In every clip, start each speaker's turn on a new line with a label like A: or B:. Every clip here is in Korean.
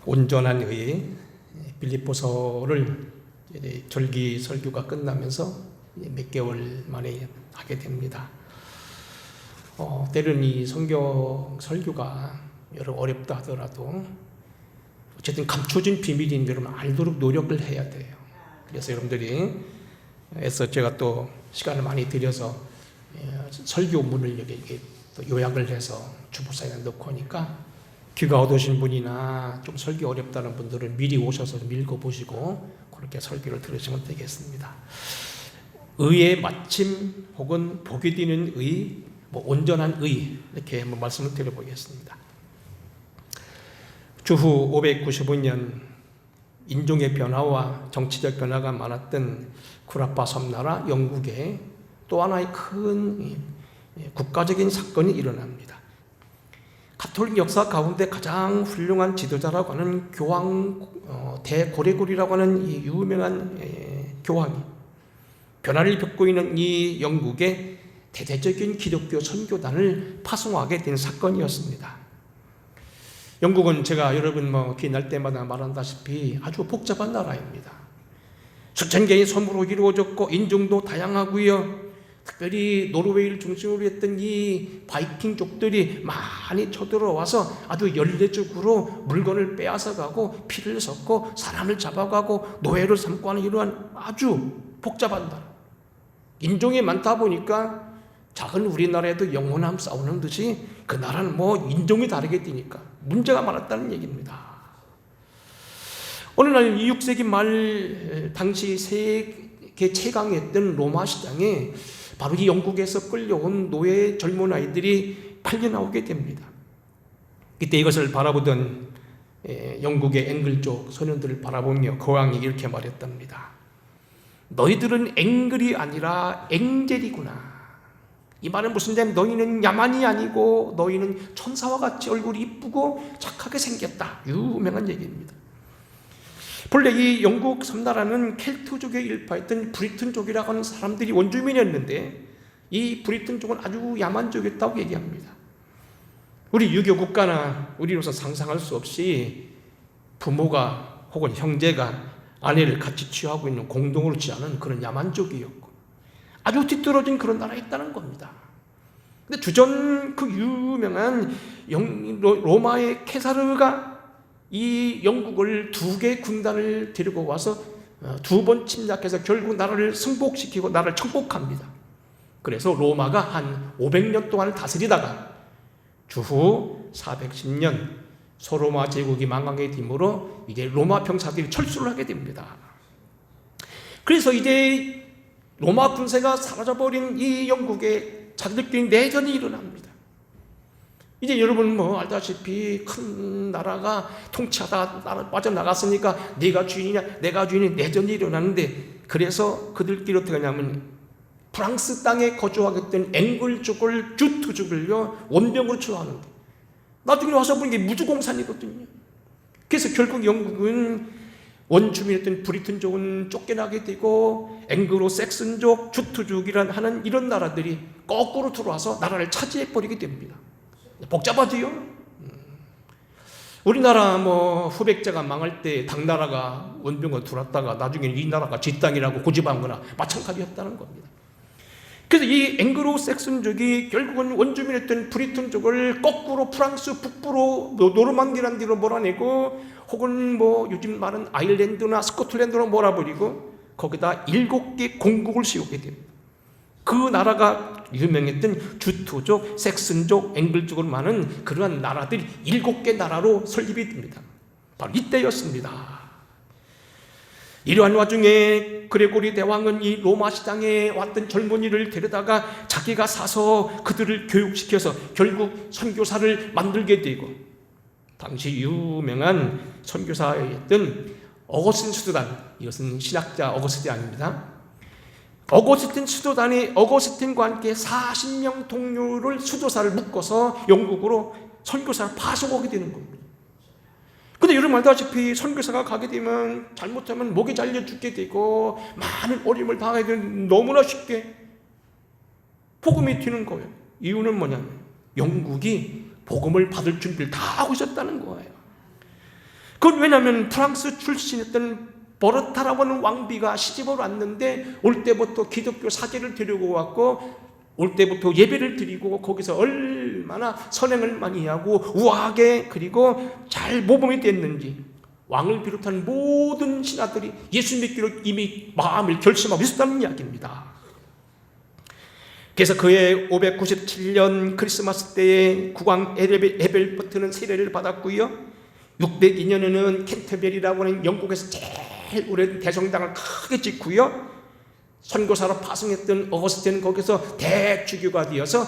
A: 온전한 의 빌립보서를 절기 설교가 끝나면서 몇 개월 만에 하게 됩니다. 때로는 이 성경 설교가 여러분 어렵다 하더라도 어쨌든 감춰진 비밀인 여러분 알도록 노력을 해야 돼요. 그래서 여러분들이 애써 제가 또 시간을 많이 들여서 설교문을 이렇게 또 요약을 해서 주보사에 넣고 하니까 귀가 어두우신 분이나 좀 설교 어렵다는 분들은 미리 오셔서 좀 읽어보시고 그렇게 설교를 들으시면 되겠습니다. 의의 마침 혹은 복이 되는 의, 온전한 의 이렇게 한번 말씀을 드려보겠습니다. 주후 595년 인종의 변화와 정치적 변화가 많았던 구라파 섬나라 영국에 또 하나의 큰 국가적인 사건이 일어납니다. 가톨릭 역사 가운데 가장 훌륭한 지도자라고 하는 교황 대고레고리라고 하는 이 유명한 교황이 변화를 겪고 있는 이 영국의 대대적인 기독교 선교단을 파송하게 된 사건이었습니다. 영국은 제가 여러분 기회 날 때마다 말한다시피 아주 복잡한 나라입니다. 수천 개의 섬으로 이루어졌고 인종도 다양하고요. 특별히 노르웨이를 중심으로 했던 이 바이킹족들이 많이 쳐들어와서 아주 연례적으로 물건을 빼앗아가고 피를 섞고 사람을 잡아가고 노예를 삼고 하는 이러한 아주 복잡한 나라. 인종이 많다 보니까 작은 우리나라에도 영혼함 싸우는 듯이 그 나라는 인종이 다르게 되니까 문제가 많았다는 얘기입니다. 어느 날 6세기 말 당시 세계 최강이었던 로마 시장에 바로 이 영국에서 끌려온 노예 젊은 아이들이 팔려나오게 됩니다. 그때 이것을 바라보던 영국의 앵글족 소년들을 바라보며国왕이 이렇게 말했답니다. 너희들은 앵글이 아니라 앵젤이구나. 이 말은 무슨 뜻이냐면 너희는 야만이 아니고 너희는 천사와 같이 얼굴이 이쁘고 착하게 생겼다. 유명한 얘기입니다. 본래 이 영국 섬나라는 켈트족의 일파였던 브리튼족이라고 하는 사람들이 원주민이었는데 이 브리튼족은 아주 야만족이었다고 얘기합니다. 우리 유교 국가나 우리로서 상상할 수 없이 부모가 혹은 형제가 아내를 같이 취하고 있는 공동으로 취하는 그런 야만족이었고 아주 뒤떨어진 그런 나라였다는 겁니다. 근데 주전 그 유명한 로마의 케사르가 이 영국을 2개 군단을 데리고 와서 2번 침략해서 결국 나라를 승복시키고 나라를 정복합니다. 그래서 로마가 한 500년 동안 다스리다가 주후 410년 소로마 제국이 망하게 되므로 이제 로마 병사들이 철수를 하게 됩니다. 그래서 이제 로마 군세가 사라져버린 이 영국에 자기들끼리 내전이 일어납니다. 이제 여러분 알다시피 큰 나라가 통치하다가 나라 빠져나갔으니까 네가 주인이냐 내가 주인이 내전이 일어나는데 그래서 그들끼리 어떻게 하냐면 프랑스 땅에 거주하겠던 앵글족을 주트족을요 원병으로 처하는데 나중에 와서 보니 이게 무주공산이거든요. 그래서 결국 영국은 원주민이었던 브리튼족은 쫓겨나게 되고 앵글로 섹슨족, 주트족이란 하는 이런 나라들이 거꾸로 들어와서 나라를 차지해버리게 됩니다. 복잡하지요? 우리나라 후백제가 망할 때 당나라가 원병을 들어왔다가 나중에 이 나라가 지 땅이라고 고집한 거나 마찬가지였다는 겁니다. 그래서 이 앵글로 섹슨족이 결국은 원주민이었던 브리튼족을 거꾸로 프랑스 북부로 노르망디라는 데로 몰아내고 혹은 요즘 말은 아일랜드나 스코틀랜드로 몰아버리고 거기다 7개 공국을 세우게 됩니다. 그 나라가 유명했던 주트족, 섹슨족, 앵글족으로 많은 그러한 나라들이 7개 나라로 설립이 됩니다. 바로 이때였습니다. 이러한 와중에 그레고리 대왕은 이 로마 시장에 왔던 젊은이를 데려다가 자기가 사서 그들을 교육시켜서 결국 선교사를 만들게 되고 당시 유명한 선교사였던 어거스틴 수도단, 이것은 신학자 어거스틴 아닙니다. 어거스틴 수도단이 어거스틴과 함께 40명 동료를 수도사를 묶어서 영국으로 선교사를 파송하게 되는 겁니다. 근데 여러분 알다시피 선교사가 가게 되면 잘못하면 목에 잘려 죽게 되고 많은 어려움을 당하게 되면 너무나 쉽게 복음이 튀는 거예요. 이유는 뭐냐면 영국이 복음을 받을 준비를 다 하고 있었다는 거예요. 그건 왜냐하면 프랑스 출신이었던 버르타라고 하는 왕비가 시집을 왔는데 올 때부터 기독교 사제를 데리고 왔고 올 때부터 예배를 드리고 거기서 얼마나 선행을 많이 하고 우아하게 그리고 잘 모범이 됐는지 왕을 비롯한 모든 신하들이 예수 믿기로 이미 마음을 결심하고 있었다는 이야기입니다. 그래서 그해 597년 크리스마스 때에 국왕 에벨버트는 세례를 받았고요. 602년에는 캔터베리라고 하는 영국에서 제일 오래된 대성당을 크게 짓고요. 선교사로 파송했던 어거스틴은 거기서 대주교가 되어서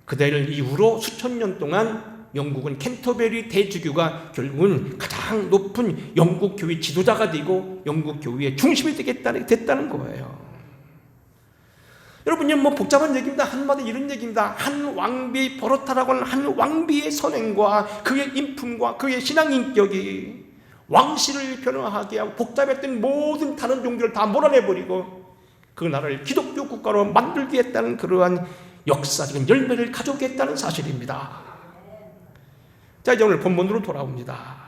A: 그들 이후로 수천 년 동안 영국은 캔터베리 대주교가 결국은 가장 높은 영국 교회 지도자가 되고 영국 교회의 중심이 됐다는 거예요. 여러분, 뭐 복잡한 얘기입니다. 한마디 이런 얘기입니다. 한 왕비 버르타라고 하는 한 왕비의 선행과 그의 인품과 그의 신앙 인격이 왕실을 변화하게 하고 복잡했던 모든 다른 종교를 다 몰아내버리고 그 나라를 기독교 국가로 만들게 했다는 그러한 역사적인 열매를 가져오게 했다는 사실입니다. 자, 이제 오늘 본문으로 돌아옵니다.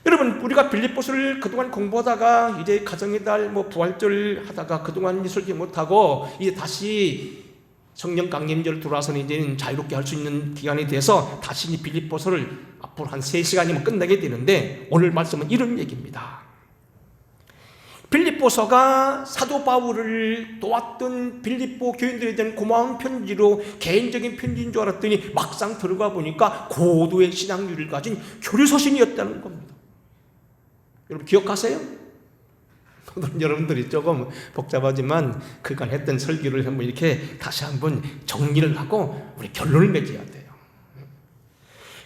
A: 여러분, 우리가 빌립보서를 그동안 공부하다가 이제 가정의 달 부활절 하다가 그동안 설교 못하고 이제 다시 성령 강림절 들어와서는 이제는 자유롭게 할 수 있는 기간이 돼서 다시 이 빌립보서를 앞으로 한 3시간이면 끝나게 되는데 오늘 말씀은 이런 얘기입니다. 빌립보서가 사도 바울을 도왔던 빌립보 교인들에 대한 고마운 편지로 개인적인 편지인 줄 알았더니 막상 들어가 보니까 고도의 신앙률을 가진 교류서신이었다는 겁니다. 여러분 기억하세요? 여러분들이 조금 복잡하지만 그간 했던 설교를 한번 이렇게 다시 한번 정리를 하고 우리 결론을 맺어야 돼요.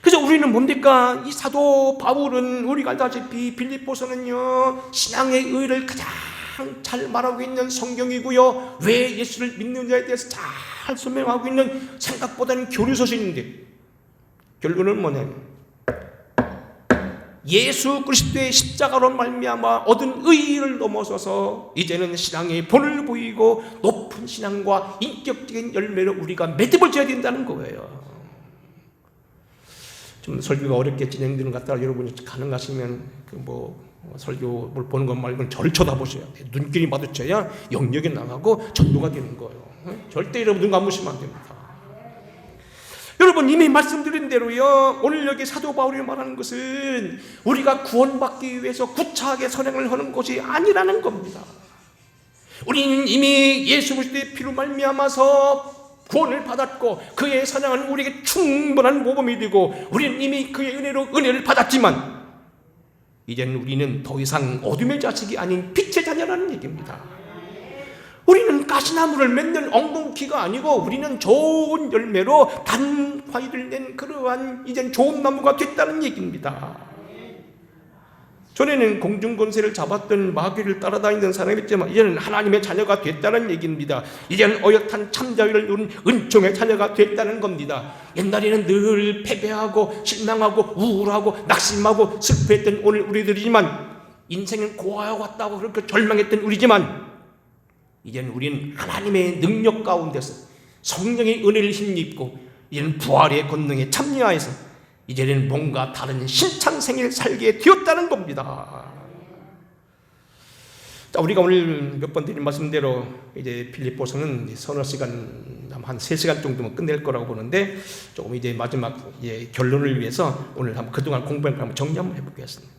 A: 그래서 우리는 뭡니까? 이 사도 바울은 우리가 알다시피 빌립보서는요 신앙의 의를 가장 잘 말하고 있는 성경이고요, 왜 예수를 믿느냐에 대해서 잘 설명하고 있는 생각보다는 교류서신인데 결론은 뭐냐면 예수 그리스도의 십자가로 말미암아 얻은 의의를 넘어서서 이제는 신앙의 본을 보이고 높은 신앙과 인격적인 열매를 우리가 맺음을 줘야 된다는 거예요. 좀 설교가 어렵게 진행되는 것 같다. 여러분이 가능하시면 설교를 보는 것 말고는 저를 쳐다보셔야 돼요. 눈길이 마주쳐야 영역이 나가고 전도가 되는 거예요. 절대 여러분 눈 감으시면 안 됩니다. 여러분, 이미 말씀드린 대로요, 오늘 여기 사도 바울이 말하는 것은 우리가 구원받기 위해서 구차하게 선행을 하는 것이 아니라는 겁니다. 우리는 이미 예수 그리스도의 피로 말미암아서 구원을 받았고 그의 사랑은 우리에게 충분한 모범이 되고 우리는 이미 그의 은혜로 은혜를 받았지만 이제는 우리는 더 이상 어둠의 자식이 아닌 빛의 자녀라는 얘기입니다. 우리는 가시나무를 맺는 엉겅퀴가 아니고 우리는 좋은 열매로 단 과일을 낸 그러한 이젠 좋은 나무가 됐다는 얘기입니다. 전에는 공중권세를 잡았던 마귀를 따라다니던 사람이었지만 이제는 하나님의 자녀가 됐다는 얘기입니다. 이제는 어엿한 참자유를 누린 은총의 자녀가 됐다는 겁니다. 옛날에는 늘 패배하고 실망하고 우울하고 낙심하고 슬퍼했던 오늘 우리들이지만 인생은 고아와 같다고 그렇게 절망했던 우리지만 이제는 우리는 하나님의 능력 가운데서 성령의 은혜를 힘입고 이제는 부활의 권능에 참여하여서 이제는 뭔가 다른 신찬 생을 살게 되었다는 겁니다. 자, 우리가 오늘 몇 번 드린 말씀대로 이제 빌립보서는 서너 시간, 한 3시간 정도면 끝낼 거라고 보는데 조금 이제 마지막 결론을 위해서 오늘 한번 그동안 공부한 걸 한번 정리 한번 해보겠습니다.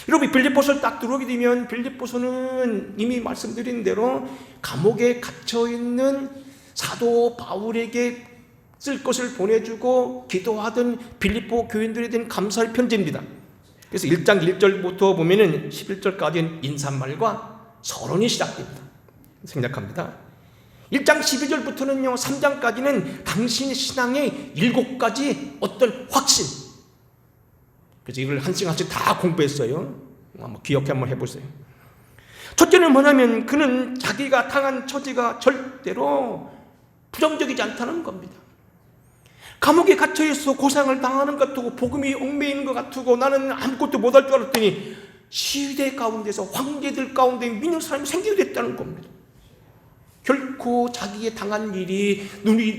A: 여러분, 빌립보서를 딱 들어오게 되면 빌립보서는 이미 말씀드린 대로 감옥에 갇혀있는 사도 바울에게 쓸 것을 보내주고 기도하던 빌립보 교인들에 대한 감사의 편지입니다. 그래서 1장 1절부터 보면은 11절까지는 인사말과 서론이 시작됩니다. 생략합니다. 1장 12절부터는요 3장까지는 당신의 신앙의 7가지 어떤 확신, 그래서 이걸 한 시간씩 다 공부했어요. 한번 기억해 한번 해보세요. 첫째는 뭐냐면 그는 자기가 당한 처지가 절대로 부정적이지 않다는 겁니다. 감옥에 갇혀있어 고생을 당하는 것 같고 복음이 얽매이는 것 같고 나는 아무것도 못할 줄 알았더니 시대 가운데서 황제들 가운데 믿는 사람이 생기게 됐다는 겁니다. 결코 자기의 당한 일이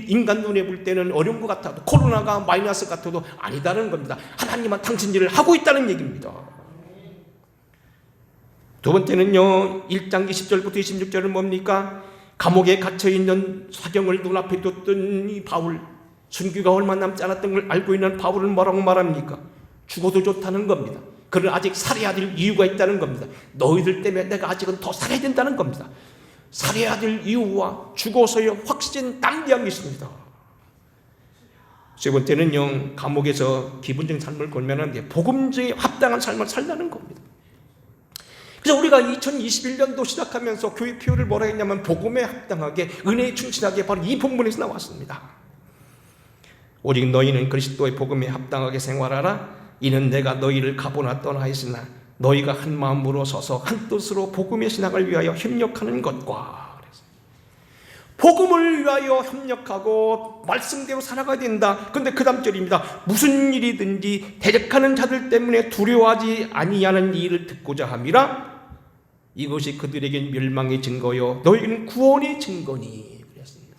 A: 인간 눈에 볼 때는 어려운 것 같아도, 코로나가 마이너스 같아도 아니다는 겁니다. 하나님은 당신 일을 하고 있다는 얘기입니다. 두 번째는요, 1장 20절부터 26절은 뭡니까? 감옥에 갇혀있는 사경을 눈앞에 뒀던 이 바울, 순교가 얼마 남지 않았던 걸 알고 있는 바울은 뭐라고 말합니까? 죽어도 좋다는 겁니다. 그는 아직 살해야 될 이유가 있다는 겁니다. 너희들 때문에 내가 아직은 더 살아야 된다는 겁니다. 살해야 될 이유와 죽어서의 확신 담대함이 있습니다. 세 번째는요, 감옥에서 기본적인 삶을 권면하는데 복음주의에 합당한 삶을 살라는 겁니다. 그래서 우리가 2021년도 시작하면서 교회 표를 뭐라 했냐면 복음에 합당하게, 은혜에 충실하게, 바로 이 본문에서 나왔습니다. 오직 너희는 그리스도의 복음에 합당하게 생활하라. 이는 내가 너희를 가보나 떠나있으나 너희가 한 마음으로 서서 한 뜻으로 복음의 신학을 위하여 협력하는 것과, 복음을 위하여 협력하고 말씀대로 살아가야 된다. 그런데 그 다음 절입니다. 무슨 일이든지 대적하는 자들 때문에 두려워하지 아니하는 일을 듣고자 함이라. 이것이 그들에겐 멸망의 증거요 너희는 구원의 증거니. 그랬습니다.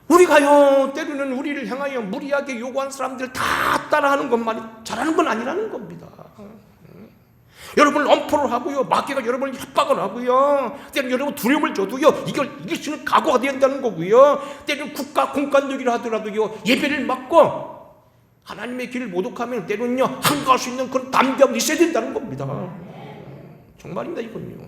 A: 우리가요 때로는 우리를 향하여 무리하게 요구한 사람들 다 따라하는 것만 잘하는 건 아니라는 겁니다. 여러분 엄포를 하고요, 마귀가 여러분을 협박을 하고요, 때로는 여러분 두려움을 줘도요 이걸 이길 수 있는 각오가 되어야 한다는 거고요, 때로는 국가 공권력이라 하더라도요 예배를 막고 하나님의 길을 모독하면 때로는요 항거할 수 있는 그런 담대함이 있어야 된다는 겁니다. 정말입니다. 이건요.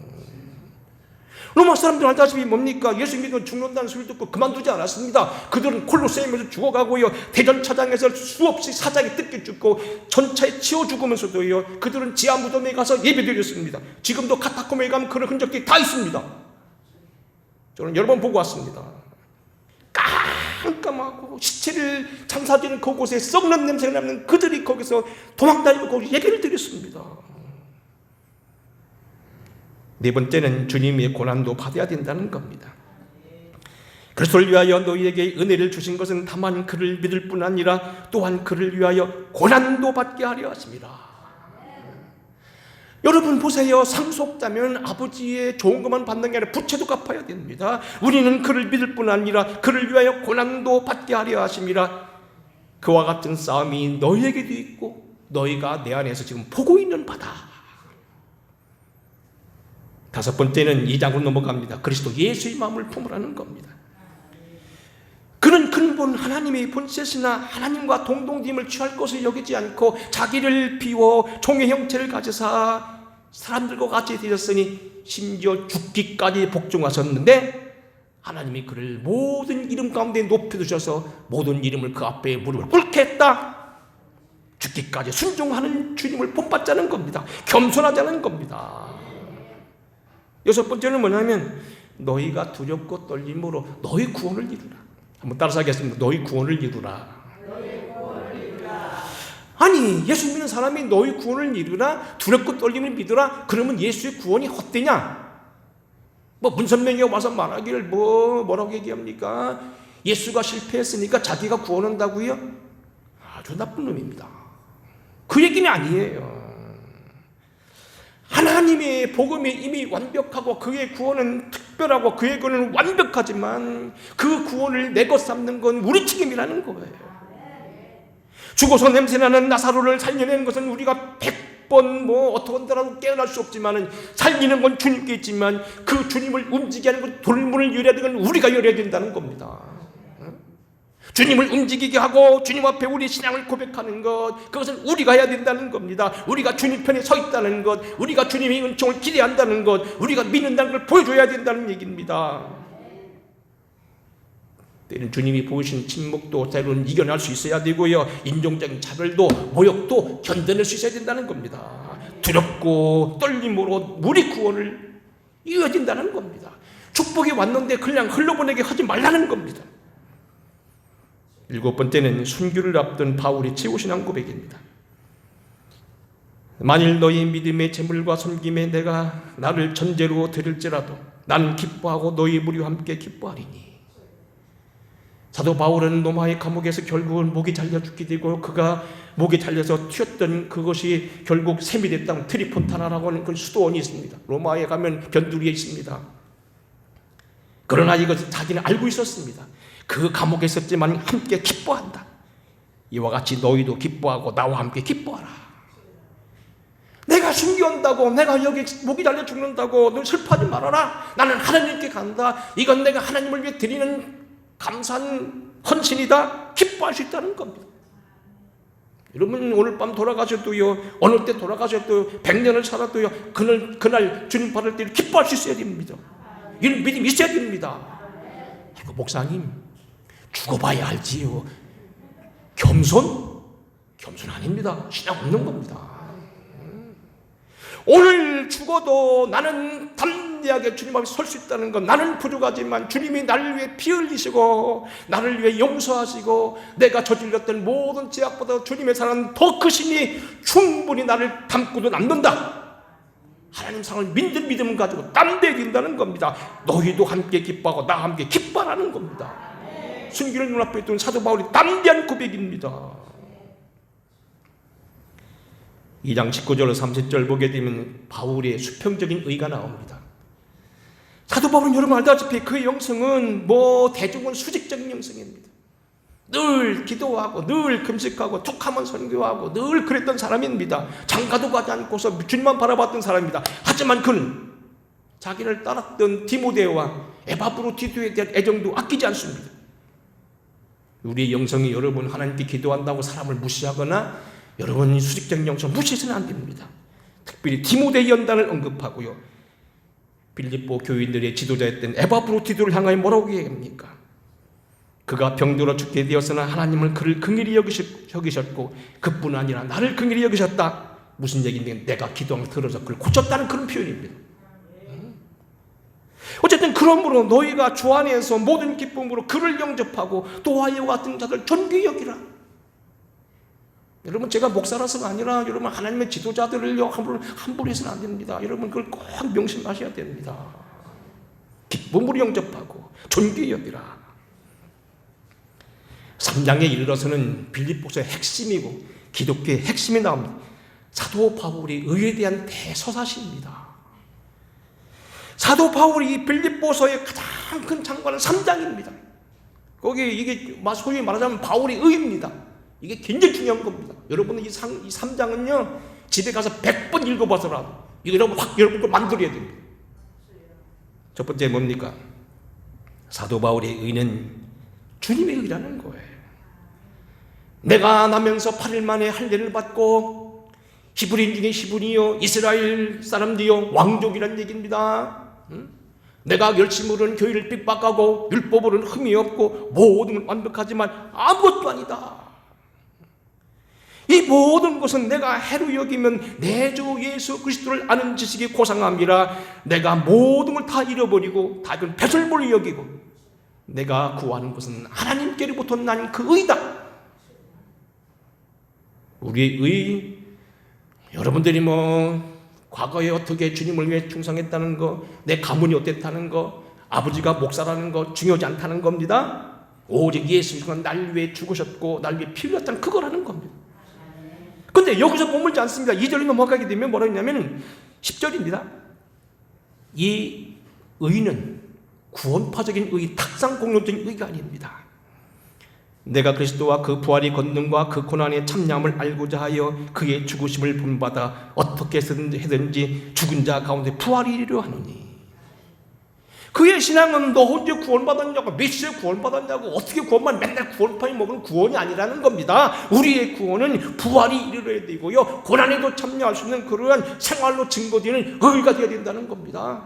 A: 로마 사람들 알다시피 뭡니까? 예수 믿으면 죽는다는 소리를 듣고 그만두지 않았습니다. 그들은 콜로세움에서 죽어가고요, 대전차장에서 수없이 사자에 뜯겨 죽고 전차에 치워 죽으면서도요 그들은 지하 무덤에 가서 예배드렸습니다. 지금도 카타콤에 가면 그런 흔적들이 다 있습니다. 저는 여러 번 보고 왔습니다. 깜깜하고 시체를 장사되는 그곳에 썩는 냄새가 나는 그들이 거기서 도망다니고 거기 예배를 드렸습니다. 네 번째는 주님의 고난도 받아야 된다는 겁니다. 그리스도를 위하여 너희에게 은혜를 주신 것은 다만 그를 믿을 뿐 아니라 또한 그를 위하여 고난도 받게 하려 하심이라. 여러분 보세요. 상속자면 아버지의 좋은 것만 받는 게 아니라 부채도 갚아야 됩니다. 우리는 그를 믿을 뿐 아니라 그를 위하여 고난도 받게 하려 하심이라. 그와 같은 싸움이 너희에게도 있고 너희가 내 안에서 지금 보고 있는 바다. 다섯 번째는 2장으로 넘어갑니다. 그리스도 예수의 마음을 품으라는 겁니다. 그는 근본 하나님의 본체시나 하나님과 동동됨을 취할 것을 여기지 않고 자기를 비워 종의 형체를 가지사 사람들과 같이 되셨으니 심지어 죽기까지 복종하셨는데 하나님이 그를 모든 이름 가운데 높여두셔서 모든 이름을 그 앞에 무릎을 꿇게 했다. 죽기까지 순종하는 주님을 본받자는 겁니다. 겸손하자는 겁니다. 여섯 번째는 뭐냐면 너희가 두렵고 떨림으로 너희 구원을 이루라. 한번 따라서 하겠습니다. 너희 구원을 이루라. 아니 예수 믿는 사람이 너희 구원을 이루라, 두렵고 떨림을 믿으라, 그러면 예수의 구원이 헛되냐? 뭐 문선명이 와서 말하기를 뭐라고 얘기합니까? 예수가 실패했으니까 자기가 구원한다고요? 아주 나쁜 놈입니다. 그 얘기는 아니에요. 하나님의 복음이 이미 완벽하고 그의 구원은 특별하고 그의 구원은 완벽하지만 그 구원을 내 것 삼는 건 우리 책임이라는 거예요. 죽어서 냄새나는 나사로를 살려낸 것은 우리가 100번 어떻게라도 깨어날 수 없지만 살리는 건 주님께 있지만 그 주님을 움직이게 하는 건 돌문을 열어야 되는 건 우리가 열어야 된다는 겁니다. 주님을 움직이게 하고 주님 앞에 우리 신앙을 고백하는 것, 그것은 우리가 해야 된다는 겁니다. 우리가 주님 편에 서 있다는 것, 우리가 주님의 은총을 기대한다는 것, 우리가 믿는다는 걸 보여줘야 된다는 얘기입니다. 때는 주님이 보이신 침묵도 때로는 이겨낼 수 있어야 되고요, 인종적인 차별도 모욕도 견뎌낼 수 있어야 된다는 겁니다. 두렵고 떨림으로 우리 구원을 이어진다는 겁니다. 축복이 왔는데 그냥 흘러보내게 하지 말라는 겁니다. 일곱 번째는 순교를 앞둔 바울이 지우신한 고백입니다. 만일 너희 믿음의 재물과 섬김에 내가 나를 전제로 드릴지라도 나는 기뻐하고 너희 무리와 함께 기뻐하리니. 사도 바울은 로마의 감옥에서 결국은 목이 잘려 죽게 되고 그가 목이 잘려서 튀었던 그것이 결국 셈이 됐다는 트리폰타나라고 하는 그 수도원이 있습니다. 로마에 가면 변두리에 있습니다. 그러나 이것을 자기는 알고 있었습니다. 그 감옥에 있었지만 함께 기뻐한다. 이와 같이 너희도 기뻐하고 나와 함께 기뻐하라. 내가 순교한다고, 내가 여기 목이 달려 죽는다고 너 슬퍼하지 말아라. 나는 하나님께 간다. 이건 내가 하나님을 위해 드리는 감사한 헌신이다. 기뻐할 수 있다는 겁니다. 여러분 오늘 밤 돌아가셔도요, 어느 때 돌아가셔도 100년을 살아도요, 그날 주님 받을 때 기뻐할 수 있어야 됩니다. 이런 믿음이 있어야 됩니다. 아이고, 목사님 죽어봐야 알지요. 겸손 아닙니다. 신앙 없는 겁니다. 오늘 죽어도 나는 담대하게 주님 앞에 설 수 있다는 것. 나는 부족하지만 주님이 나를 위해 피 흘리시고 나를 위해 용서하시고 내가 저질렀던 모든 죄악보다 주님의 사랑은 더 크시니 충분히 나를 담고도 남는다. 하나님 사랑을 믿는 믿음을 가지고 담대해진다는 겁니다. 너희도 함께 기뻐하고 나와 함께 기뻐하라는 겁니다. 순교를 눈앞에 둔 사도 바울이 담대한 고백입니다. 2장 19절 30절 보게 되면 바울의 수평적인 의가 나옵니다. 사도 바울은 여러분 알다시피 그의 영성은 대중은 수직적인 영성입니다. 늘 기도하고 늘 금식하고 툭하면 선교하고 늘 그랬던 사람입니다. 장가도 가지 않고서 주님만 바라봤던 사람입니다. 하지만 그는 자기를 따랐던 디모데와 에바브로디토에 대한 애정도 아끼지 않습니다. 우리의 영성이 여러분 하나님께 기도한다고 사람을 무시하거나 여러분 수직적인 영성 무시해서는 안 됩니다. 특별히 디모데 연단을 언급하고요. 빌립보 교인들의 지도자였던 에바브로디토를 향하여 뭐라고 얘기합니까? 그가 병들어 죽게 되었으나 하나님은 그를 긍휼히 여기셨고 그뿐 아니라 나를 긍휼히 여기셨다. 무슨 얘기인데 내가 기도하면 들어서 그를 고쳤다는 그런 표현입니다. 어쨌든 그러므로 너희가 주 안에서 모든 기쁨으로 그를 영접하고 또한 이와 같은 자들 존귀히 여기라. 여러분 제가 목사라서가 아니라 여러분 하나님의 지도자들을요 함부로 해서는 안 됩니다. 여러분 그걸 꼭 명심하셔야 됩니다. 기쁨으로 영접하고 존귀히 여기라. 3장에 이르러서는 빌립보서의 핵심이고 기독교의 핵심이 나옵니다. 사도 바울이 의에 대한 대서사시입니다. 사도 바울이 빌립보서의 가장 큰 장관은 3장입니다. 거기 이게 소위 말하자면 바울의 의입니다. 이게 굉장히 중요한 겁니다. 여러분은 이 3장은요 집에 가서 100번 읽어봐서라도 이거 여러분 걸 만들어야 됩니다. 첫 번째 뭡니까? 사도 바울의 의는 주님의 의라는 거예요. 내가 나면서 8일 만에 할례를 받고 히브리인 중에 히브리요 이스라엘 사람들이요 왕족이란 얘기입니다. 내가 열심으로는 교회를 핍박하고 율법으로는 흠이 없고 모든 건 완벽하지만 아무것도 아니다. 이 모든 것은 내가 해로 여기면 내 주 예수 그리스도를 아는 지식이 고상함이라 내가 모든 걸 다 잃어버리고 다 이건 배설물로 여기고 내가 구하는 것은 하나님께로부터 난 그 의다. 우리의 의, 여러분들이 과거에 어떻게 주님을 위해 충성했다는 거, 내 가문이 어땠다는 거, 아버지가 목사라는 거 중요하지 않다는 겁니다. 오직 예수가 날 위해 죽으셨고 날 위해 피 흘렸다는 그거라는 겁니다. 근데 여기서 머물지 않습니다. 2절로 넘어가게 되면 뭐라 했냐면 10절입니다. 이 의는 구원파적인 의, 탁상 공론적인 의가 아닙니다. 내가 그리스도와 그 부활의 권능과 그 고난의 참념을 알고자 하여 그의 죽으심을 본받아 어떻게 해서든지 죽은 자 가운데 부활이 이르려 하노니. 그의 신앙은 너 언제 구원받았냐고, 몇 시에 구원받았냐고, 어떻게 구원만 맨날 구원파이 먹으면 구원이 아니라는 겁니다. 우리의 구원은 부활이 이르러야 되고요, 고난에도 참여할 수 있는 그러한 생활로 증거되는 의가 되어야 된다는 겁니다.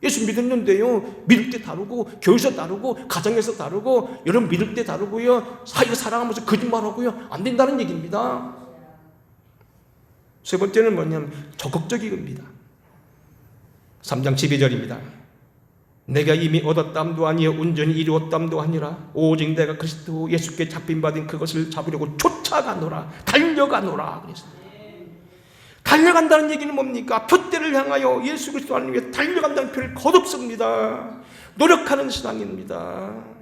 A: 예수 믿었는데요, 믿을 때 다르고 교회에서 다르고 가정에서 다르고 여러분 믿을 때 다르고요, 사이를 사랑하면서 거짓말하고요, 안 된다는 얘기입니다. 세 번째는 뭐냐면 적극적인 겁니다. 3장 12절입니다. 내가 이미 얻었담도 아니요 온전히 이루었담도 아니라 오직 내가 그리스도 예수께 잡힌 받은 그것을 잡으려고 쫓아가노라, 달려가노라 그랬습니다. 달려간다는 얘기는 뭡니까? 표대를 향하여 예수 그리스도를 위해 달려간다는 표를 거듭습니다. 노력하는 신앙입니다.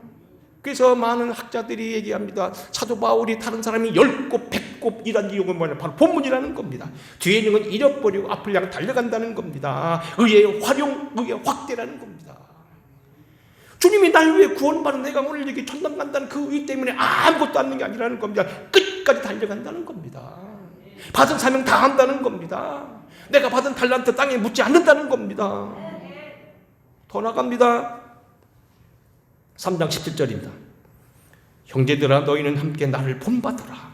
A: 그래서 많은 학자들이 얘기합니다. 사도 바울이 다른 사람이 10곱, 100곱 이란 이유가 뭐냐? 바로 본문이라는 겁니다. 뒤에 있는 건 잃어버리고 앞을 향해 달려간다는 겁니다. 의의 활용, 의의 확대라는 겁니다. 주님이 날 위해 구원받은 내가 오늘 여기 천당 간다는 그 의 때문에 아무것도 않는 게 아니라는 겁니다. 끝까지 달려간다는 겁니다. 받은 사명 다 한다는 겁니다. 내가 받은 달란트 땅에 묻지 않는다는 겁니다. 더 나갑니다. 3장 17절입니다. 형제들아 너희는 함께 나를 본받으라.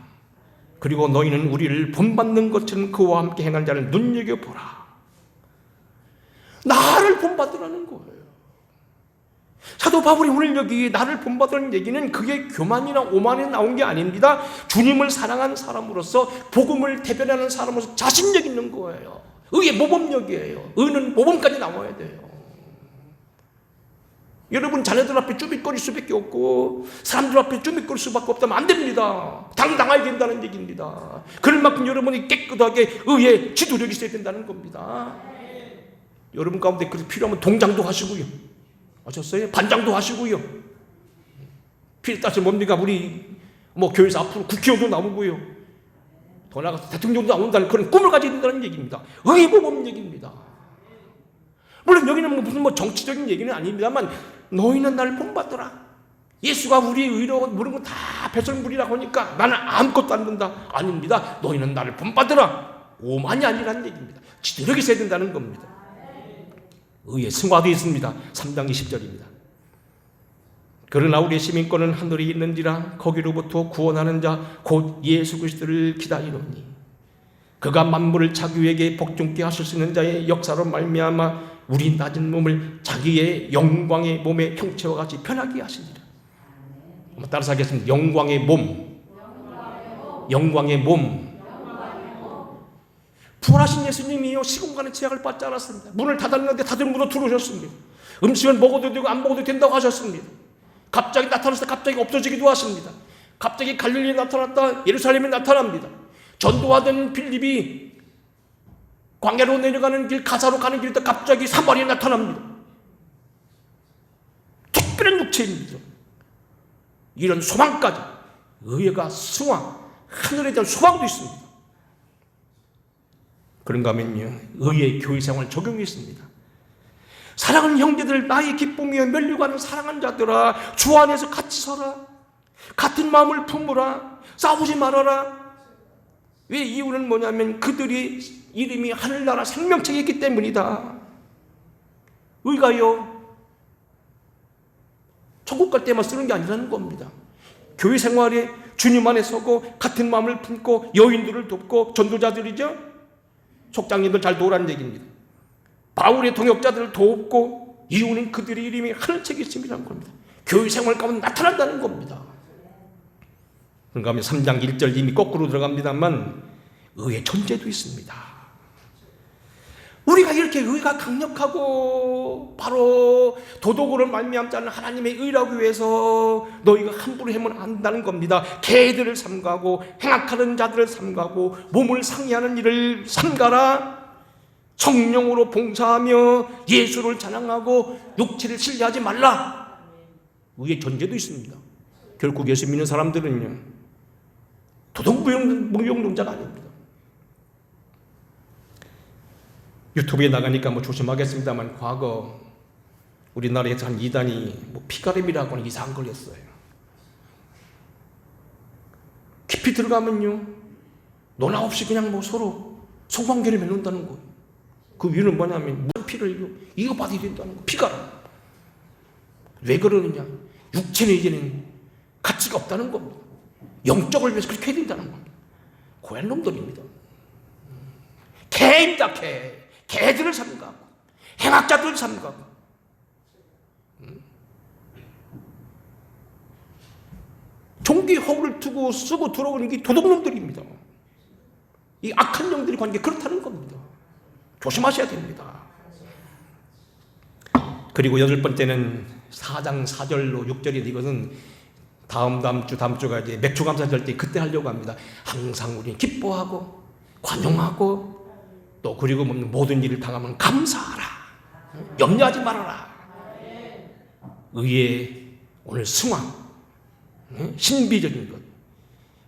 A: 그리고 너희는 우리를 본받는 것처럼 그와 함께 행한 자를 눈여겨보라. 나를 본받으라는 거예요. 사도 바울이 오늘 여기 나를 본받으라는 얘기는 그게 교만이나 오만에 나온 게 아닙니다. 주님을 사랑한 사람으로서 복음을 대변하는 사람으로서 자신력 있는 거예요. 의의 모범력이에요. 의는 모범까지 나와야 돼요. 여러분 자녀들 앞에 쭈밋거릴 수밖에 없고 사람들 앞에 쭈밋거릴 수밖에 없다면 안 됩니다. 당당하게 된다는 얘기입니다. 그럴 만큼 여러분이 깨끗하게 의의 지도력이 있어야 된다는 겁니다. 여러분 가운데 그래서 필요하면 동장도 하시고요. 아셨어요? 반장도 하시고요. 필요 따서 뭡니까? 우리 교회에서 앞으로 국회의원도 나오고요. 더 나아가서 대통령도 나온다는 그런 꿈을 가지게 된다는 얘기입니다. 의의 모범 얘기입니다. 물론 여기는 무슨 정치적인 얘기는 아닙니다만 너희는 나를 본받더라. 예수가 우리의 의로 모든 건 다 배설물이라고 하니까 나는 아무것도 안 된다. 아닙니다. 너희는 나를 본받더라. 오만이 아니라는 얘기입니다. 지도력이 있어야 된다는 겁니다. 의의 승화도 있습니다. 3장 20절입니다. 그러나 우리의 시민권은 하늘에 있는지라 거기로부터 구원하는 자 곧 예수 그리스도를 기다리노니 그가 만물을 자기에게 복종케 하실 수 있는 자의 역사로 말미암아 우리 낮은 몸을 자기의 영광의 몸의 형체와 같이 편하게 하시니라. 한번 따라서 하겠습니다. 영광의 몸, 영광의 몸. 부활하신 예수님이요 시공간의 제약을 받지 않았습니다. 문을 닫았는데 다들 문으로 들어오셨습니다. 음식을 먹어도 되고 안 먹어도 된다고 하셨습니다. 갑자기 나타나서 갑자기 없어지기도 하십니다. 갑자기 갈릴리에 나타났다 예루살렘에 나타납니다. 전도하던 빌립이 광야로 내려가는 길 가사로 가는 길에 갑자기 사마리아에 나타납니다. 특별한 육체입니다. 이런 소망까지 의가 승화 하늘에 대한 소망도 있습니다. 그런가 하면요 의의 교회 생활 적용이 있습니다. 사랑하는 형제들 나의 기쁨이여 멸류관을 사랑하는 자들아 주 안에서 같이 서라. 같은 마음을 품으라. 싸우지 말아라. 왜 이유는 뭐냐면 그들이 이름이 하늘나라 생명책에 있기 때문이다. 의가요 천국 갈 때만 쓰는 게 아니라는 겁니다. 교회 생활에 주님 안에 서고 같은 마음을 품고 여인들을 돕고 전도자들이죠. 속장님들 잘 도우라는 얘기입니다. 바울의 동역자들을 돕고 이유는 그들의 이름이 하늘책에 있음이라는 겁니다. 교회 생활 가운데 나타난다는 겁니다. 그런가 하면 3장 1절 이미 거꾸로 들어갑니다만 의의 존재도 있습니다. 우리가 이렇게 의가 강력하고 바로 도덕으로 말미암지 않는 하나님의 의라고 위해서 너희가 함부로 해면 안 된다는 겁니다. 개들을 삼가고 행악하는 자들을 삼가고 몸을 상해하는 일을 삼가라. 성령으로 봉사하며 예수를 찬양하고 육체를 신뢰하지 말라. 의의 존재도 있습니다. 결국 예수 믿는 사람들은요 도덕무용동자가 아닙니다. 유튜브에 나가니까 조심하겠습니다만 과거 우리나라에서 한 이단이 피가름이라고 하는 이상한 걸렸어요. 깊이 들어가면요 논화 없이 그냥 서로 성관계를 맺는다는 거예요. 그 이유는 뭐냐면 무슨 피를 이거 받아야 된다는 거. 피가름. 왜 그러느냐? 육체는 이제는 가치가 없다는 겁니다. 영적을 위해서 그렇게 해야 된다는 겁니다. 고얀 놈들입니다. 개입니다. 개들을 삼가고 행악자들을 삼가고 종기 허울을 두고 쓰고 들어오는 게 도둑놈들입니다. 이 악한 영들의 관계 그렇다는 겁니다. 조심하셔야 됩니다. 그리고 8번째는 4장 4절로 6절인데 이것은 다음 주가 이제 맥주감사절 때 그때 하려고 합니다. 항상 우리는 기뻐하고 관용하고 또 그리고 모든 일을 당하면 감사하라. 염려하지 말아라. 의의 오늘 승화 신비적인 것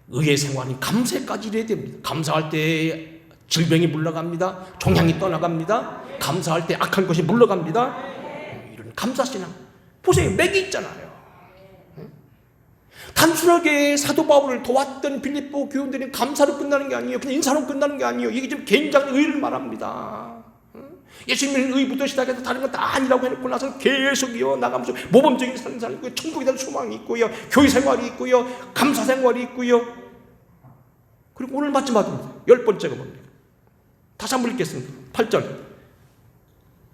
A: 의의 생활은 감사까지 이래야 됩니다. 감사할 때 질병이 물러갑니다. 종양이 떠나갑니다. 감사할 때 악한 것이 물러갑니다. 이런 감사신앙 보세요. 맥이 있잖아요. 단순하게 사도 바울을 도왔던 빌립보 교인들이 감사로 끝나는 게 아니에요. 그냥 인사로 끝나는 게 아니에요. 이게 좀 개인적인 의를 말합니다. 예수님의 의부터 시작해서 다른 건 다 아니라고 해놓고 나서 계속이요 나가면서 모범적인 삶을 살고요, 천국에 대한 소망이 있고요, 교회 생활이 있고요, 감사 생활이 있고요. 그리고 오늘 마지막입니다. 10번째가 뭡니까? 다시 한번 읽겠습니다. 8절.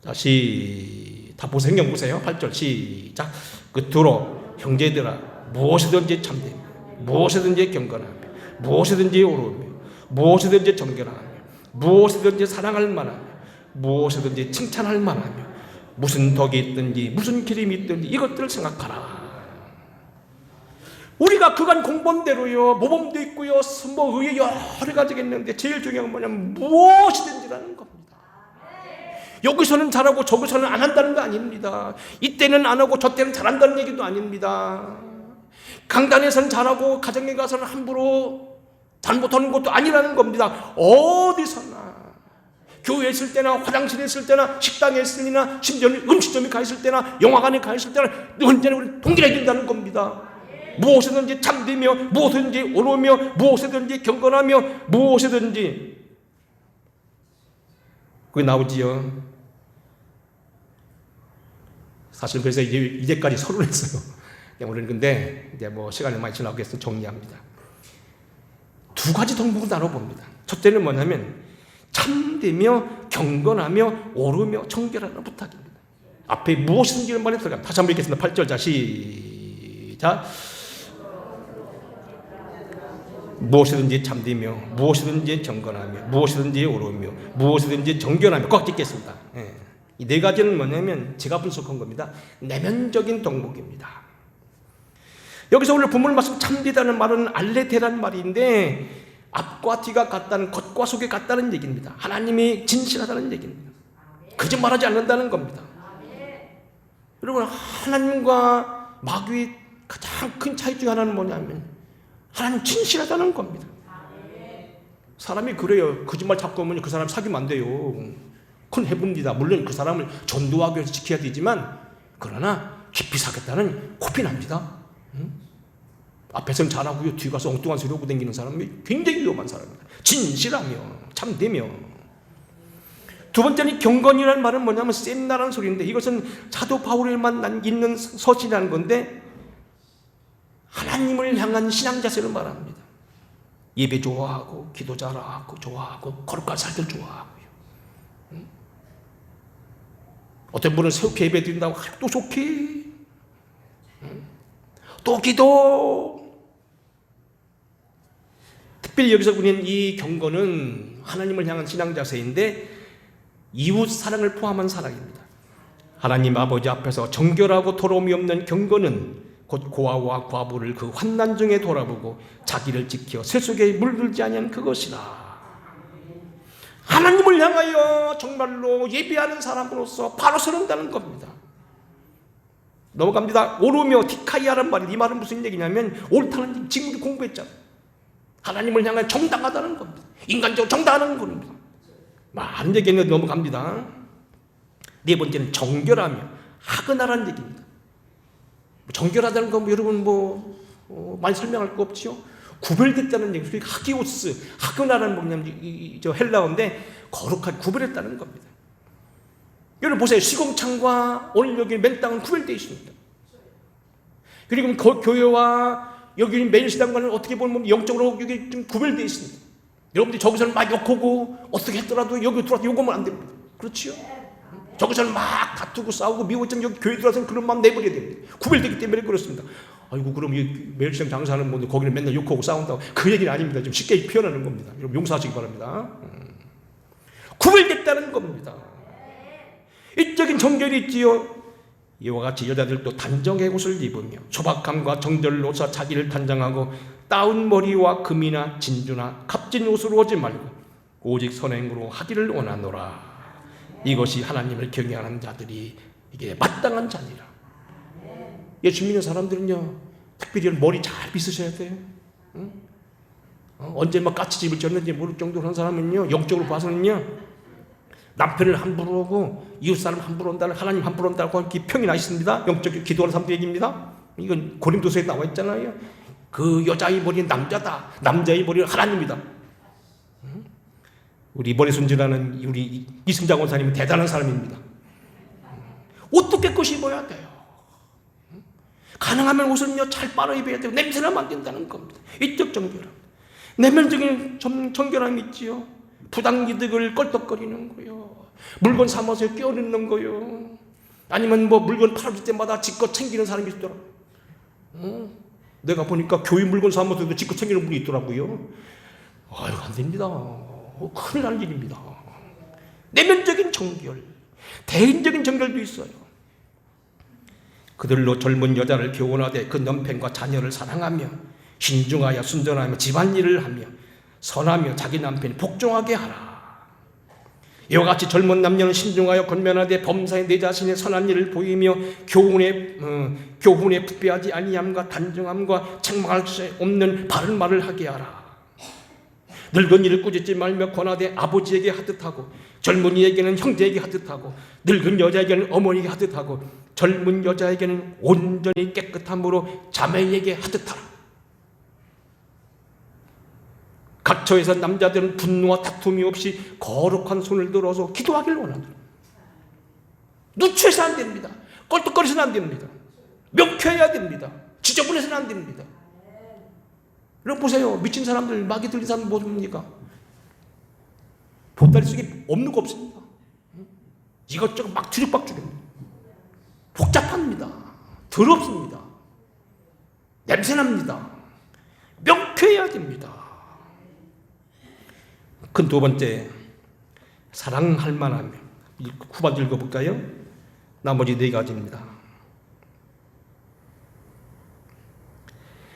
A: 다시 다 보세요. 성경 보세요. 8절 시작. 끝으로 형제들아 무엇이든지 참되며 무엇이든지 경건하며 무엇이든지 오르며 무엇이든지 정결하며 무엇이든지 사랑할 만하며 무엇이든지 칭찬할 만하며 무슨 덕이 있든지 무슨 기림이 있든지 이것들을 생각하라. 우리가 그간 공부한 대로요 모범도 있고요 뭐 의에 여러 가지가 있는데 제일 중요한 건 뭐냐면 무엇이든지라는 겁니다. 여기서는 잘하고 저기서는 안 한다는 거 아닙니다. 이때는 안 하고 저 때는 잘한다는 얘기도 아닙니다. 강단에서는 잘하고 가정에 가서는 함부로 잘못하는 것도 아니라는 겁니다. 어디서나 교회에 있을 때나 화장실에 있을 때나 식당에 있을 때나 심지어는 음식점에 가 있을 때나 영화관에 가 있을 때나 언제나 우리 동일해진다는 겁니다. 무엇이든지 참되며 무엇이든지 오르며 무엇이든지 경건하며 무엇이든지 그게 나오지요. 사실 그래서 이제까지 서론했어요. 오늘은 근데 이제 뭐 시간이 많이 지나고 해서 정리합니다. 두 가지 덕목을 나눠봅니다. 첫째는 뭐냐면 참되며 경건하며 오르며 청결하는 부탁입니다. 앞에 무엇이든지는 말에 들어갑니다. 다시 한번 읽겠습니다. 8절 자 시작. 무엇이든지 참되며 무엇이든지 경건하며 무엇이든지 오르며 무엇이든지 정결하며 꽉 찍겠습니다. 이 네 가지는 뭐냐면 제가 분석한 겁니다. 내면적인 덕목입니다. 여기서 오늘 본문 말씀 참되다는 말은 알레테라는 말인데 앞과 뒤가 같다는 겉과 속이 같다는 얘기입니다. 하나님이 진실하다는 얘기입니다. 거짓말하지 않는다는 겁니다. 여러분 하나님과 마귀의 가장 큰 차이 중 하나는 뭐냐면 하나님 진실하다는 겁니다. 사람이 그래요. 거짓말 자꾸 하면 그 사람 사귀면 안 돼요. 그건 해봅니다. 물론 그 사람을 전도하기 위해서 지켜야 되지만 그러나 깊이 사겠다는 코피 납니다. 앞에서는 잘하고요 뒤 가서 엉뚱한 소리 하고 다니는 사람이 굉장히 위험한 사람입니다. 진실하며 참되며. 두 번째는 경건이라는 말은 뭐냐면 쌤나라는 소리인데 이것은 사도 바울에만 있는 서신이라는 건데 하나님을 향한 신앙 자세를 말합니다. 예배 좋아하고 기도 잘하고 좋아하고 거룩한 살들 좋아하고요. 어떤 분은 새롭게 예배 드린다고 또 좋게 또 기도. 특별히 여기서 우리는 이 경건은 하나님을 향한 신앙 자세인데 이웃 사랑을 포함한 사랑입니다. 하나님 아버지 앞에서 정결하고 더러움이 없는 경건은 곧 고아와 과부를 그 환난 중에 돌아보고 자기를 지켜 세속에 물들지 아니한 그것이라. 하나님을 향하여 정말로 예배하는 사람으로서 바로 서른다는 겁니다. 넘어갑니다. 오르며 디카이아란 말이 이 말은 무슨 얘기냐면 옳다는 지금 우리 공부했잖아요. 하나님을 향해 정당하다는 겁니다. 인간적으로 정당하다는 겁니다. 많은 얘기는 넘어갑니다. 네 번째는 정결하며 하그나라는 얘기입니다. 정결하다는 건 여러분 많이 설명할 거 없지요. 구별됐다는 얘기. 하기오스, 하그나라는 뭐냐면 저 헬라어인데 거룩하게 구별했다는 겁니다. 여러분 보세요. 시공창과 오늘 여기 맨 땅은 구별되어 있습니다. 그리고 교회와 여기 메인 시당과는 어떻게 보면 영적으로 여기 좀 구별되어 있습니다. 여러분들이 저기서는 막 욕하고 어떻게 했더라도 여기 들어와서 욕하면 안 됩니다. 그렇지요? 저기서는 막 다투고 싸우고 미워했던 여기 교회 들어와서는 그런 마음 내버려야 됩니다. 구별되기 때문에 그렇습니다. 아이고 그럼 이 매일시장 장사하는 분들 거기는 맨날 욕하고 싸운다고 그 얘기는 아닙니다. 좀 쉽게 표현하는 겁니다. 여러분 용서하시기 바랍니다. 구별됐다는 겁니다. 이적인 정결이 있지요. 이와 같이 여자들도 단정의 옷을 입으며 소박함과 정절로서 자기를 단정하고 따운 머리와 금이나 진주나 값진 옷으로 오지 말고 오직 선행으로 하기를 원하노라. 이것이 하나님을 경외하는 자들이 이게 마땅한 자니라. 예수 믿는 사람들은요 특별히 머리 잘 빗으셔야 돼요. 응? 언제 막 까치집을 졌는지 모를 정도로 한 사람은요 영적으로 봐서는요 남편을 함부로 하고 이웃사람 함부로 한다는, 하나님 함부로 한다고 이렇게 평이 나 있습니다. 영적 기도하는 사람들 얘기입니다. 이건 고린도서에 나와 있잖아요. 그 여자의 머리는 남자다, 남자의 머리는 하나님이다. 우리 머리 손질하는 우리 이승장 원사님은 대단한 사람입니다. 옷도 깨끗이 입어야 돼요. 가능하면 옷은요 잘 빨아 입어야 되고 냄새나면 안 된다는 겁니다. 이적 정결함, 내면적인 정결함이 있지요. 부당이득을 껄떡거리는 거요. 물건 삼아서 끼워넣는 거요. 아니면 뭐 물건 팔아줄 때마다 지껏 챙기는 사람이 있더라고요. 내가 보니까 교회 물건 삼아서도 지껏 챙기는 분이 있더라고요. 아유, 안 됩니다. 큰일 날 일입니다. 내면적인 정결, 대인적인 정결도 있어요. 그들로 젊은 여자를 교훈하되 그 남편과 자녀를 사랑하며 신중하여 순전하며 집안일을 하며 선하며 자기 남편이 복종하게 하라. 이와 같이 젊은 남녀는 신중하여 권면하되 범사에 내 자신의 선한 일을 보이며 교훈에 부패하지 아니함과 단정함과 책망할 수 없는 바른 말을 하게 하라. 늙은이를 꾸짖지 말며 권하되 아버지에게 하듯하고 젊은이에게는 형제에게 하듯하고 늙은 여자에게는 어머니에게 하듯하고 젊은 여자에게는 온전히 깨끗함으로 자매에게 하듯하라. 각처에서 남자들은 분노와 다툼이 없이 거룩한 손을 들어서 기도하길 원한다. 누추해서는 안 됩니다. 껄떡거려서는 안 됩니다. 명쾌해야 됩니다. 지저분해서는 안 됩니다. 여러분 보세요. 미친 사람들, 마귀 들린 사람들 뭐 줍니까? 보따리 속에 없는 거 없습니다. 이것저것 막 뒤죽박죽입니다. 복잡합니다. 더럽습니다. 냄새납니다. 명쾌해야 됩니다. 큰 두 번째, 사랑할 만하며. 후반절 읽어볼까요? 나머지 네 가지입니다.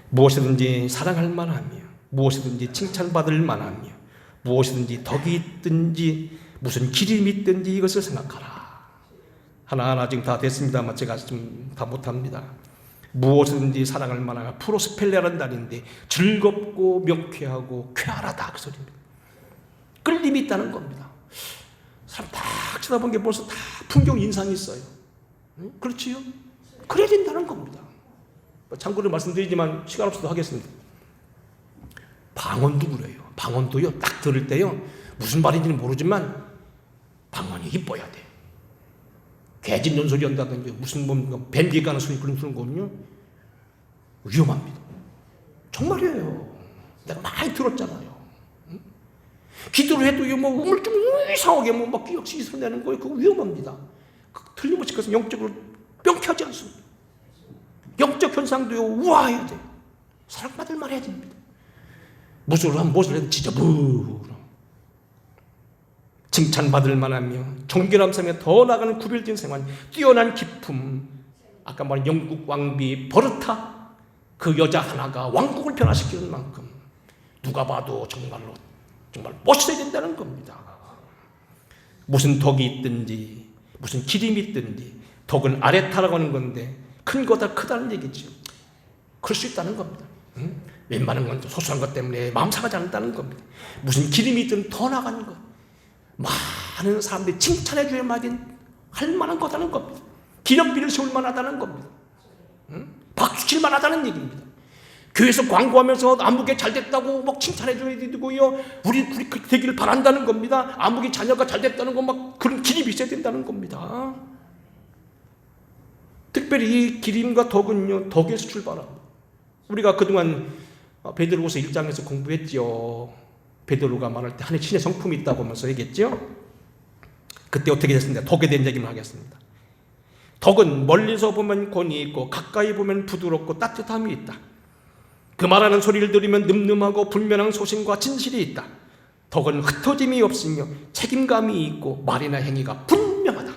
A: 무엇이든지 사랑할 만하며, 무엇이든지 칭찬받을 만하며, 무엇이든지 덕이 있든지 무슨 기림이 있든지 이것을 생각하라. 하나하나 지금 다 됐습니다만 제가 좀 다 못합니다. 무엇이든지 사랑할 만하며, 프로스펠레라는 단인데 즐겁고 명쾌하고 쾌활하다 그 소리입니다. 끌림이 있다는 겁니다. 사람 딱 쳐다본 게 벌써 다 풍경 인상이 있어요. 그렇지요? 그래야 된다는 겁니다. 참고로 말씀드리지만 시간 없어도 하겠습니다. 방언도 그래요. 방언도요, 딱 들을 때요, 무슨 말인지는 모르지만 방언이 이뻐야 돼. 개진년 소리 한다든지 무슨 뭐 밴드 가는 소리 그런 거는요 위험합니다. 정말이에요. 내가 많이 들었잖아요. 기도를 해도 뭐 우물쭈물 이상하게 막 기억시 내는 거예요. 그거 위험합니다. 틀림없이 그것은 영적으로 명쾌하지 않습니다. 영적 현상도요 우아해야 돼요. 사랑받을 말 해야 됩니다. 무엇을 하면 무엇을 해도 지저분하고 칭찬받을 만하며 정결함 삶에 더 나가는 구별된 생활, 뛰어난 기품, 아까 말한 영국 왕비 버르타, 그 여자 하나가 왕국을 변화시키는 만큼 누가 봐도 정말 멋있어야 된다는 겁니다. 무슨 덕이 있든지 무슨 기림이 있든지, 덕은 아레타라고 하는 건데 큰 거다 크다는 얘기죠. 그럴 수 있다는 겁니다. 웬만한 건 소소한 것 때문에 마음 상하지 않는다는 겁니다. 무슨 기림이 있든 더 나가는 것, 많은 사람들이 칭찬해 줘야 할 만한 거다는 겁니다. 기념비를 세울 만하다는 겁니다. 박수 칠 만하다는 얘기입니다. 교회에서 광고하면서 아무개 잘 됐다고 막 칭찬해 줘야 되고요, 우리 그렇게 되기를 바란다는 겁니다. 아무개 자녀가 잘 됐다는 거 막 그런 기림이 있어야 된다는 겁니다. 특별히 이 기림과 덕은요, 덕에서 출발합니다. 우리가 그동안 베드로후서 1장에서 공부했죠. 베드로가 말할 때 하나님의 신의 성품이 있다고 하면서 얘기했죠. 그때 어떻게 됐습니까? 덕에 대한 얘기만 하겠습니다. 덕은 멀리서 보면 권위 있고 가까이 보면 부드럽고 따뜻함이 있다. 그 말하는 소리를 들으면 늠름하고 분명한 소신과 진실이 있다. 덕은 흩어짐이 없으며 책임감이 있고 말이나 행위가 분명하다.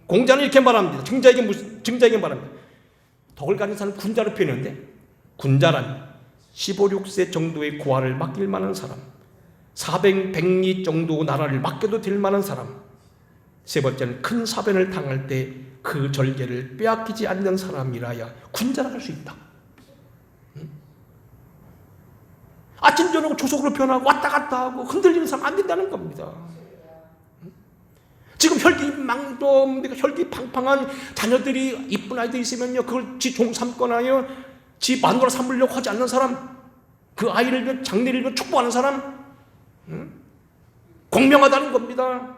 A: 공자는 이렇게 말합니다. 증자에게 말합니다. 덕을 가진 사람은 군자로 표현했는데, 군자란 15, 16세 정도의 고아를 맡길 만한 사람, 400, 100리 정도 나라를 맡겨도 될 만한 사람, 세 번째는 큰 사변을 당할 때 그 절개를 빼앗기지 않는 사람이라야 군자라 할 수 있다. 아침 저녁 조속으로 변하고 왔다 갔다 하고 흔들리는 사람 안 된다는 겁니다. 지금 혈기 팡팡한 자녀들이 이쁜 아이들 있으면요, 그걸 지 종 삼거나요, 지 마누라 삼으려고 하지 않는 사람, 그 아이를 장래를 축복하는 사람, 공명하다는 겁니다.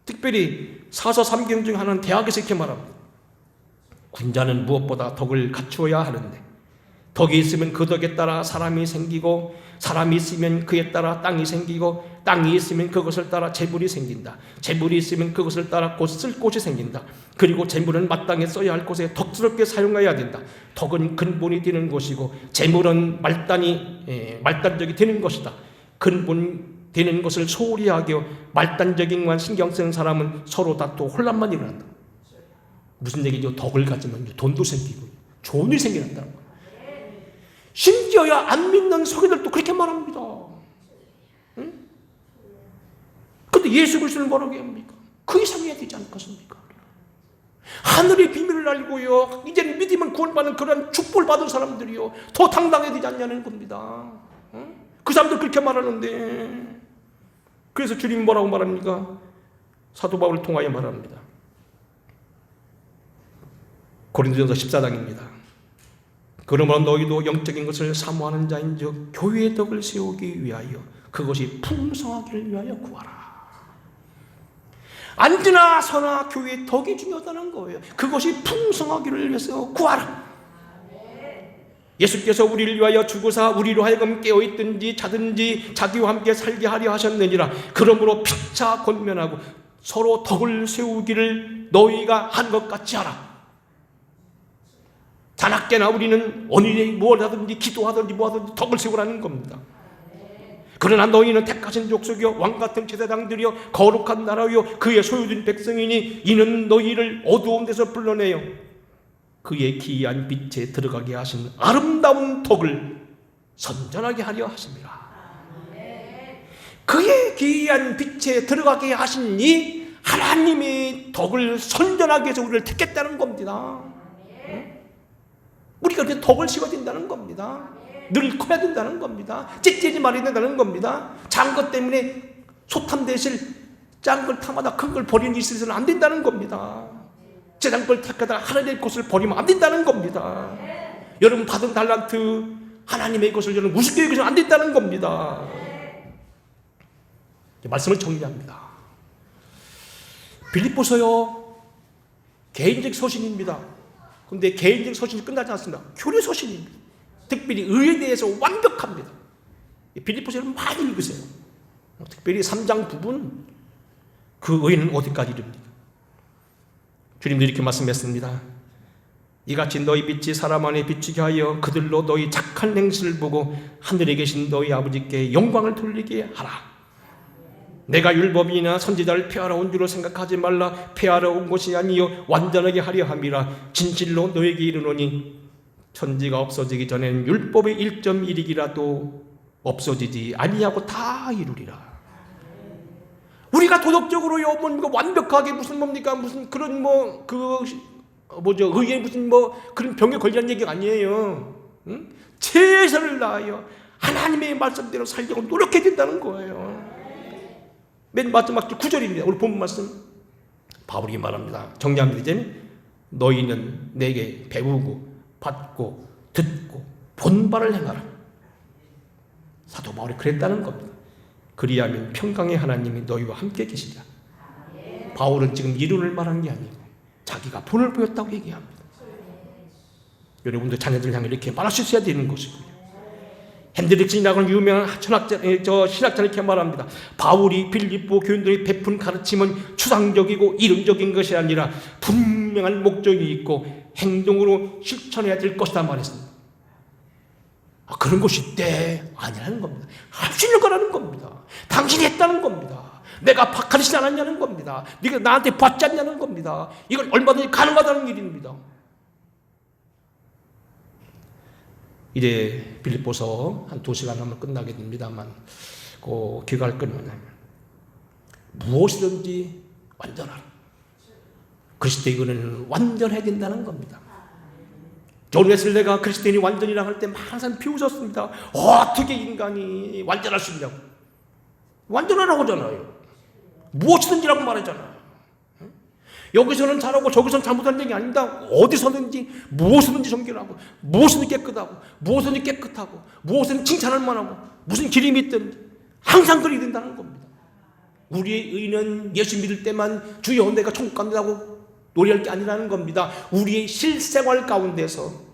A: 특별히 사서 삼경 중 하나는 대학에서 이렇게 말합니다. 군자는 무엇보다 덕을 갖추어야 하는데 덕이 있으면 그 덕에 따라 사람이 생기고, 사람이 있으면 그에 따라 땅이 생기고, 땅이 있으면 그것을 따라 재물이 생긴다. 재물이 있으면 그것을 따라 곧 쓸 곳이 생긴다. 그리고 재물은 마땅히 써야 할 곳에 덕스럽게 사용해야 된다. 덕은 근본이 되는 것이고 재물은 말단적이 되는 것이다. 근본 되는 것을 소홀히 하고 말단적인 것만 신경 쓰는 사람은 서로 다투고 혼란만 일어난다. 무슨 얘기죠? 덕을 가지면 돈도 생기고 좋은 일이 생겨난다는 거예요. 심지어야 안 믿는 서기들도 그렇게 말합니다. 그런데 예수 그리스도를 뭐라고 합니까? 그 이상해야 되지 않겠습니까? 하늘의 비밀을 알고요, 이제는 믿으면 구원받는 그런 축복을 받은 사람들이요, 더 당당해야 되지 않냐는 겁니다. 그 사람들 그렇게 말하는데, 그래서 주님 뭐라고 말합니까? 사도 바울을 통하여 말합니다. 고린도전서 14장입니다. 그러므로 너희도 영적인 것을 사모하는 자인즉 교회의 덕을 세우기 위하여 그것이 풍성하기를 위하여 구하라. 안드나 서나 교회의 덕이 중요하다는 거예요. 그것이 풍성하기를 위해서 구하라. 예수께서 우리를 위하여 죽으사 우리로 하여금 깨어있든지 자든지 자기와 함께 살게 하려 하셨느니라. 그러므로 피차 권면하고 서로 덕을 세우기를 너희가 한 것 같이 하라. 자나깨나 우리는 어느 일에 뭘 하든지 기도하든지 뭐하든지 덕을 세우라는 겁니다. 그러나 너희는 택하신 족속이요 왕같은 제사장들이요 거룩한 나라요 그의 소유된 백성이니 이는 너희를 어두운 데서 불러내요 그의 기이한 빛에 들어가게 하신 아름다운 덕을 선전하게 하려 하십니다. 그의 기이한 빛에 들어가게 하신 이 하나님의 덕을 선전하기 위해서 우리를 택했다는 겁니다. 우리가 그렇게 덕을 씌워야 된다는 겁니다. 늘 커야 된다는 겁니다. 찌찌지 말아야 된다는 겁니다. 작은 것 때문에 소탐 대실 작은 걸 탐하다 큰 걸 버리는 일이 있어서는 안 된다는 겁니다. 재단 걸 택하다 하나님의 것을 버리면 안 된다는 겁니다. 여러분 받은 달란트 하나님의 것을 여러분 우습게 여기서는 안 된다는 겁니다. 말씀을 정리합니다. 빌립보서요 개인적 서신입니다. 그런데 개인적 서신이 끝나지 않습니다. 교리 서신입니다. 특별히 의에 대해서 완벽합니다. 빌립보서를 많이 읽으세요. 특별히 3장 부분 그 의는 어디까지 이릅니까? 주님도 이렇게 말씀했습니다. 이같이 너희 빛이 사람 안에 비추게 하여 그들로 너희 착한 행실을 보고 하늘에 계신 너희 아버지께 영광을 돌리게 하라. 내가 율법이나 선지자를 폐하러 온 줄로 생각하지 말라. 폐하러 온 것이 아니요 완전하게 하려 함이라. 진실로 너에게 이르노니 천지가 없어지기 전에는 율법의 1.1이라도 없어지지 아니하고 다 이루리라. 우리가 도덕적으로요 뭐 완벽하게 무슨 뭡니까 무슨 그런 의에 무슨 그런 병에 걸리는 얘기가 아니에요. 응? 최선을 다하여 하나님의 말씀대로 살려고 노력해야 된다는 거예요. 맨 마지막 9절입니다. 오늘 본문 말씀 바울이 말합니다. 정리합니다. 이제는 너희는 내게 배우고 받고 듣고 본 바를 행하라. 사도 바울이 그랬다는 겁니다. 그리하면 평강의 하나님이 너희와 함께 계시리라. 바울은 지금 이론을 말한 게 아니고 자기가 본을 보였다고 얘기합니다. 여러분도 자녀들 향해 이렇게 말할 수 있어야 되는 것이고요. 핸드릭슨이라고 유명한 신학자는 이렇게 말합니다. 바울이 빌립보 교인들이 베푼 가르침은 추상적이고 이론적인 것이 아니라 분명한 목적이 있고 행동으로 실천해야 될 것이다 말했습니다. 그런 것이 있대 아니라는 겁니다. 할 수 있는 거라는 겁니다. 당신이 했다는 겁니다. 내가 가르치지 않았냐는 겁니다. 네가 나한테 받지 않냐는 겁니다. 이건 얼마든지 가능하다는 일입니다. 이제 빌립보서 한 2시간 하면 끝나게 됩니다만 기갈 건 뭐냐면 무엇이든지 완전하라. 그리스도의 은혜는 완전해야 된다는 겁니다. 존 웨슬레가 그리스도인이 완전이라고 할 때 많은 사람이 비웃었습니다. 어떻게 인간이 완전할 수 있냐고. 완전하라고 하잖아요. 무엇이든지라고 말하잖아. 여기서는 잘하고 저기서는 잘못한 얘기 아닙니다. 어디서든지 무엇이든지 정결하고 무엇이든 깨끗하고 무엇이든 깨끗하고 무엇이든 칭찬할 만하고 무슨 기림이 있든 항상 그리 된다는 겁니다. 우리의 의는 예수 믿을 때만 주여 내가 천국 갑니다고 노래할 게 아니라는 겁니다. 우리의 실생활 가운데서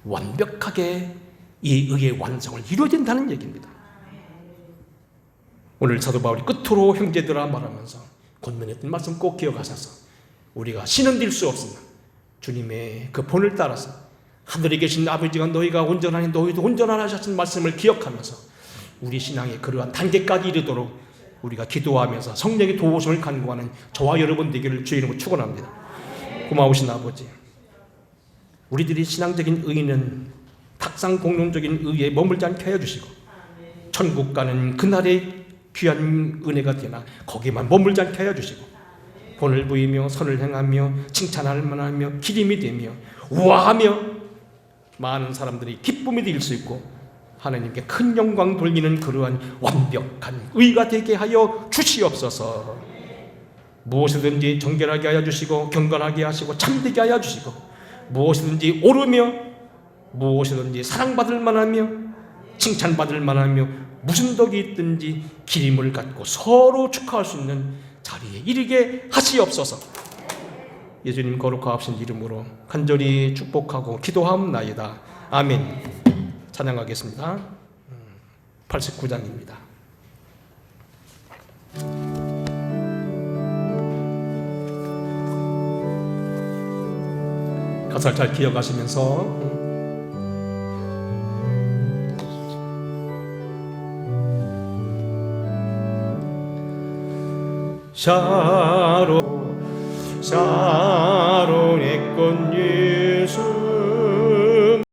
A: 완벽하게 이 의의 완성을 이루어야 된다는 얘기입니다. 오늘 사도 바울이 끝으로 형제들아 말하면서 권면했던 말씀 꼭 기억하셔서 우리가 신은딜 수 없으나 주님의 그 본을 따라서 하늘에 계신 아버지가 너희가 온전하니 너희도 온전하라 하셨던 말씀을 기억하면서 우리 신앙의 그러한 단계까지 이르도록 우리가 기도하면서 성령의 도우심을 간구하는 저와 여러분 되기를 주의 이름으로 축원합니다. 고마우신 아버지, 우리들이 신앙적인 의는 탁상 공론적인 의에 머물지 않게 하여 주시고 천국 가는 그날의 귀한 은혜가 되나 거기만 머물지 않게 하여 주시고 본을 보이며 선을 행하며 칭찬할 만하며 기림이 되며 우아하며 많은 사람들이 기쁨이 될 수 있고 하나님께 큰 영광 돌리는 그러한 완벽한 의가 되게 하여 주시옵소서. 무엇이든지 정결하게 하여 주시고 경건하게 하시고 참되게 하여 주시고 무엇이든지 오르며 무엇이든지 사랑받을 만하며 칭찬받을 만하며 무슨 덕이 있든지 기림을 갖고 서로 축하할 수 있는 자리에 이르게 하시옵소서. 예수님 거룩하신 이름으로 간절히 축복하고 기도하옵나이다. 아멘. 찬양하겠습니다. 89장입니다. 가사를 잘 기억하시면서 샤로